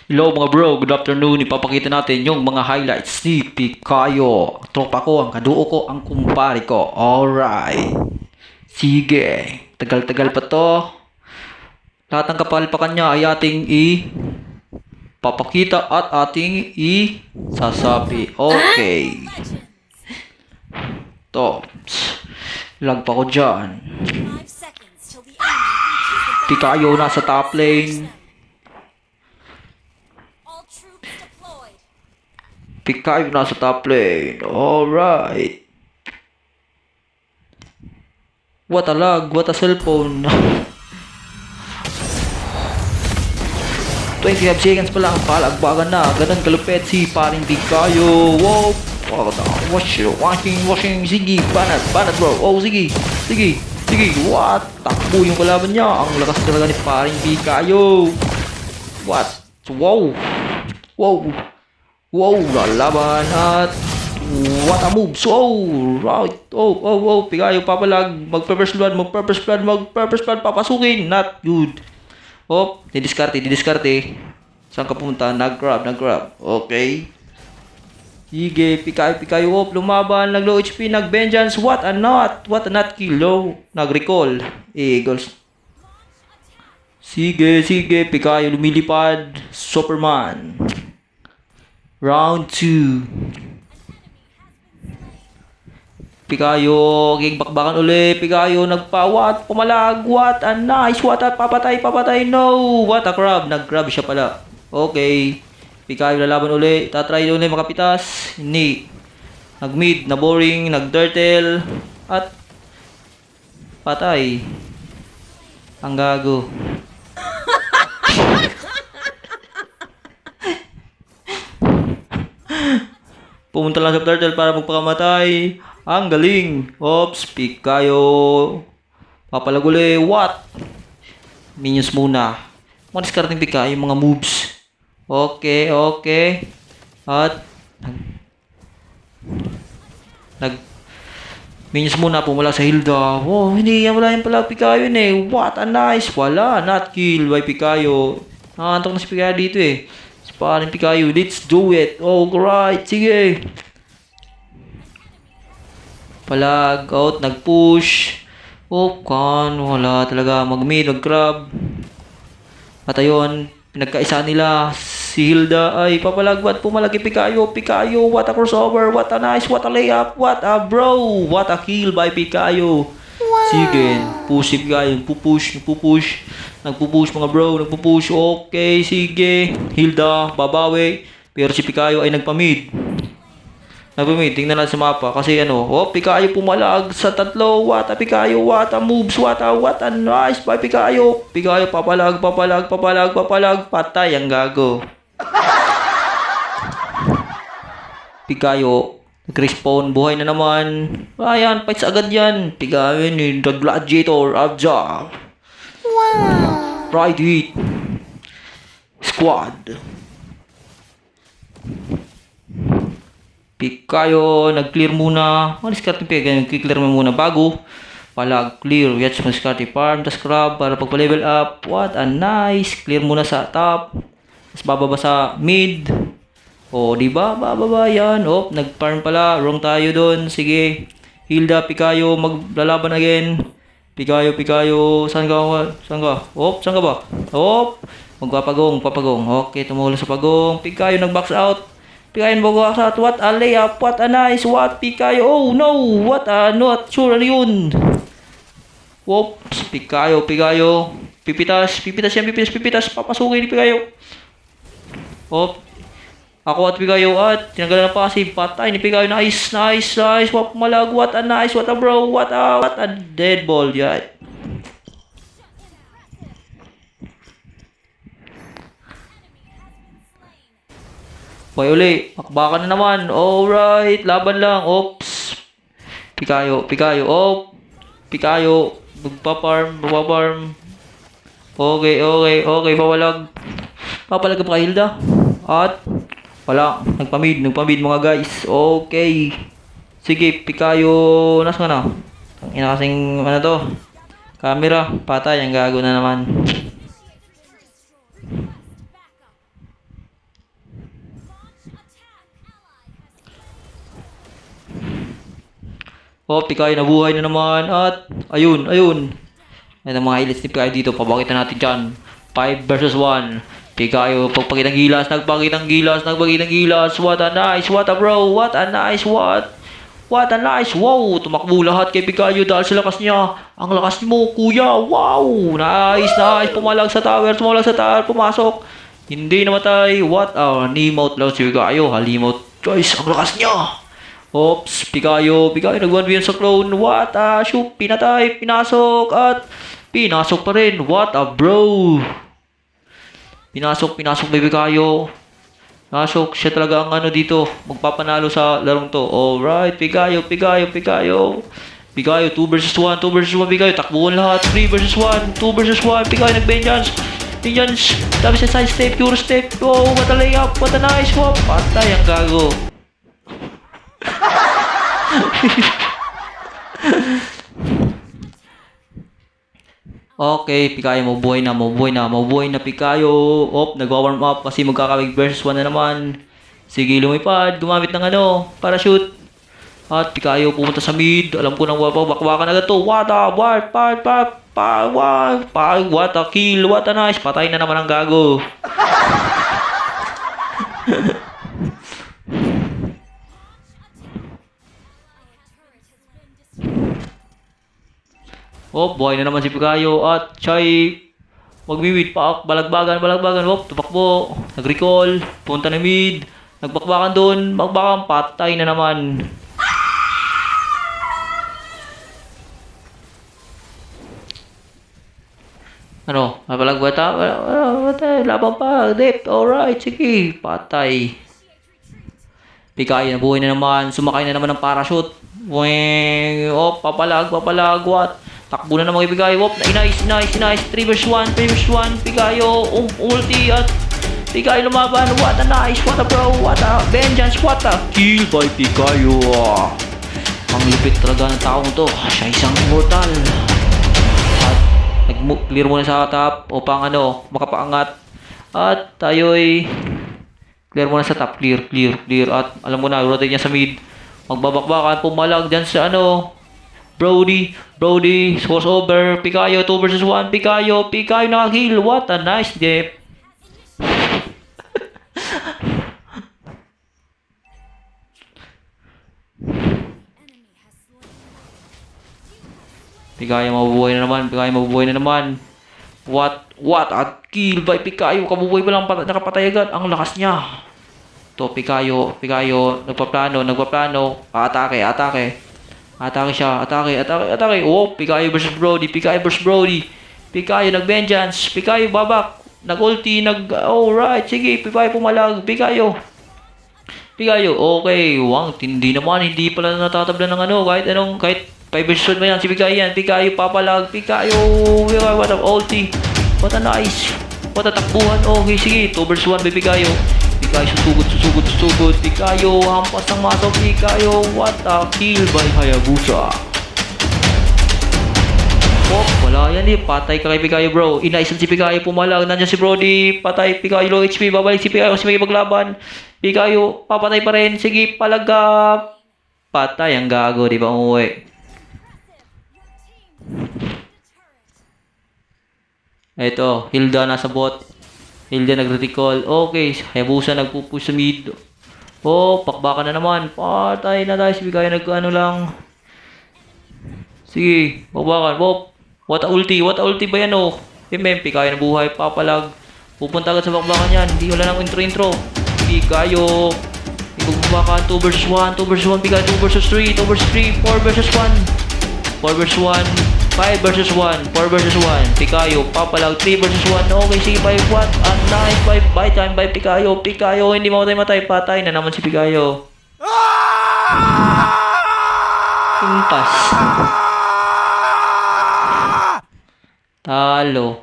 Hello mga bro, good afternoon. Ipapakita natin yung mga highlights ni Pikayo. Tropa ko, ang kaduo ko, ang kumpare ko. Alright. Sige. Tagal-tagal pa to. Lahat ng kapalpakan niya ay ating papakita at ating sasabi. Okay. To. Lag pa ko dyan. Pikayo nasa top lane. Pikayo nasa top lane. Alright. What a lag. What a cellphone. 25 seconds pa lang. Palagbagan na. Ganun kalupet si paring Pikayo. Wow. Washing. Sige. Banat bro. Oh, sige. What? Takbo yung kalaban niya. Ang lakas talaga ni paring Pikayo. What? Wow, lalaban at what a move. So, right. Oh, Pikayo papalag. Mag-purpose blood, papasukin. Not good. Oh, didiskarte. Saan ka pumunta? Nag-grab. Okay. Sige, Pikayo, lumaban. Nag-low HP, nag-vengeance. What a not kill. Low. Nag-recall. Goals. Sige, Pikayo lumilipad. Superman. Round 2. Pikayo, bakbakan uli. Pikayo, nagpawat, pumalag. What a nice. What a papatay. No. What a grab. Nag-grab siya pala. Okay. Pikayo lalaban uli. Tatry uli makapitas. Hindi. Nag-mid, na boring, nag-turtle. At patay. Ang gago. Pumunta lang sa turtle para magpakamatay. Ang galing. Oops, Pikayo. Papalag uli. What? Minions muna. Mga discarding Pikayo yung mga moves. Okay. At minions muna pumula sa Hilda. Wow, hindi yan wala yung pala Pikayo What a nice. Wala. Not kill by Pikayo. Nakakantok na si Pikayo dito Paring Pikayo, let's do it. Alright, sige. Palag out, nag-push. Wala talaga. Mag-mid, mag-grab. At ayun, pinagkaisa nila. Si Hilda ay papalagbat, pumalagi Pikayo. What a crossover, what a nice, what a layup, what a bro. What a kill by Pikayo. Wow. Sige, push si Pikayo, Nagpupush mga bro, Okay, sige. Hilda, babawi. Pero si Pikayo ay nagpamid. Tingnan natin sa mapa. Kasi Pikayo pumalag sa tatlo. What a Pikayo, what a moves, what a nice by Pikayo. Pikayo papalag. Patay ang gago. Pikayo, nag-respawn, buhay na naman. Ayan, fights agad yan. Pikayo ni The Gladiator, Abja. Wow! Right hit. Squad. Pikayo, nag-clear muna. Discard yung Pikayo, nag-clear mo muna bago. Palag, clear. Yats mo discard farm, tas crab para pagpa-level up. What a nice. Clear muna sa top. Tapos bababa sa mid. Diba? Bababa yan. Nag-farm pala. Wrong tayo dun. Sige. Hilda, Pikayo, maglalaban again. Pikayo. Saan ka? Saan ka ba? Magpapagong. Okay, tumulong sa pagong. Pikayo nag-box out. What a layup. What a nice. What Pikayo. Oh no. What a not sure yun. Oops. Pikayo. Pipitas. Papasukin ni Pikayo. Ako at Pikayo at tinanggalan ng passive. Patay ni Pikayo. Nice. What malag. What a nice. What a bro. What a dead ball. Yeah. Boy uli. Akbakan na naman. Alright. Laban lang. Oops. Pikayo. Pikayo. Magpa-farm. Okay. Papalag ka pa kay Hilda. At wala, nagpamid mga guys. Okay. Sige, Pikayo, nasa ka na? Ang ina kasing to? Camera, patay, ang gago na naman. Oh, Pikayo nabuhay na naman. At, ayun, ayun. Ayan ang mga highlights ni Pikayo dito. Pabakita natin dyan. 5 versus 1. Pikayo, pagpakitang gilas, nagpakitang gilas, nagpakitang gilas. What a nice, what a bro, what a nice, what a nice, wow. Tumakbo lahat kay Pikayo dahil sa lakas niya. Ang lakas mo, kuya, wow. Nice, nice. Pumalag sa tower, pumasok. Hindi namatay. What a Nimote lang si Pikayo. Halimote. Guys, ang lakas niya. Oops, Pikayo nag 1v1 sa clone. What a shoot, pinatay, pinasok, at pinasok pa rin. What a bro. Pinasok by Pikayo. Pinasok, siya talaga ang ano dito, magpapanalo sa larong to. Alright, Pikayo. Pikayo, 2 versus 1, Pikayo, takbuhan lahat. 3 versus 1, 2 versus 1, Pikayo nag-vengeance. Dami sa side step, pure step. Oh, what a layup, what a nice swap. Patay ang gago. Okay, Pikayo, mabuhay na Pikayo. Nagwa-warm up kasi magkakabig versus 1 na naman. Sige, lumipad, gumamit ng parachute. At Pikayo pumunta sa mid. Alam ko nang bakbakan agad to. What a kill, what a nice. Patay na naman ang gago. Buhay na naman si Pikayo at siya'y magwiwit pa, balagbagan. Tumakbo, nag-recall, punta na mid, nagbakbakan doon, patay na naman. Palagbata? Laban pa, depth, alright, sige, patay. Pikayo nabuhay na naman, sumakay na naman ng parachute. Papalag, what? Takbo na naman kay Pikayo. Nice. 3 versus 1. Pikayo, ulti at Pikayo lumaban. What a nice, what a bro, what a vengeance, what a kill by Pikayo. Ang lupit talaga ng taong to. Siya isang immortal. At nag-clear muna sa top upang makapaangat. At tayo'y clear muna sa top. Clear. At alam mo na, rotate niya sa mid. Magbabakbakan, pumalag dyan sa Brody, scores over. Pikayo, 2 versus 1. Pikayo nakakill. What a nice dip. Pikayo mabubuhay na naman. What a kill by Pikayo. Kabubuhay pa lang, nakapatay agad. Ang lakas niya. To Pikayo, nagpaplano. Atake siya. Pikayo versus Brody. Pikayo nag-vengeance. Pikayo babak. Nag-ulti. Alright. Sige, Pikayo pumalag. Pikayo. Okay. Tindi naman. Hindi pala natatabla ng kahit 5 versus 1 ba yan. Si Pikayo yan. Pikayo papalag. Pikayo. What a ulti. What a nice. What a takbuhan. Okay, sige. 2 versus 1 by Pikayo. Pikayo susugod. Pikayo hampas ng masok. Pikayo, what a kill by Hayabusa. Wala yan patay ka kay Pikayo bro. Inaisan si Pikayo, pumalag. Nandiyan si Brody, patay. Pikayo low HP, babalik si Pikayo kasi may maglaban. Pikayo, papatay pa rin. Sige, palagap. Patay ang gago, di ba umuwi? Ito, Hilda nasa bot. Hilda nag-recall. Okay, Hayabusa nagpupush sa mid. Pakbakan na naman. Patay na tayo. Si Pikayo lang. Sige, pakbakan. What a ulti ba yan Pikayo nabuhay. Papalag. Pupunta agad sa pakbakan yan. Hindi wala nang intro. Pikayo. Pakbakan. 2 versus 1. Pikayo 2 versus 3. 2 versus 3. 4 versus 1. 4 versus 1. 5 versus 1, 4 versus 1, Pikayo, papalag, 3 versus 1, okay, sige, 5, what, and 9, 5, by time, by Pikayo, hindi mamatay, patay na naman si Pikayo. Impas. Talo.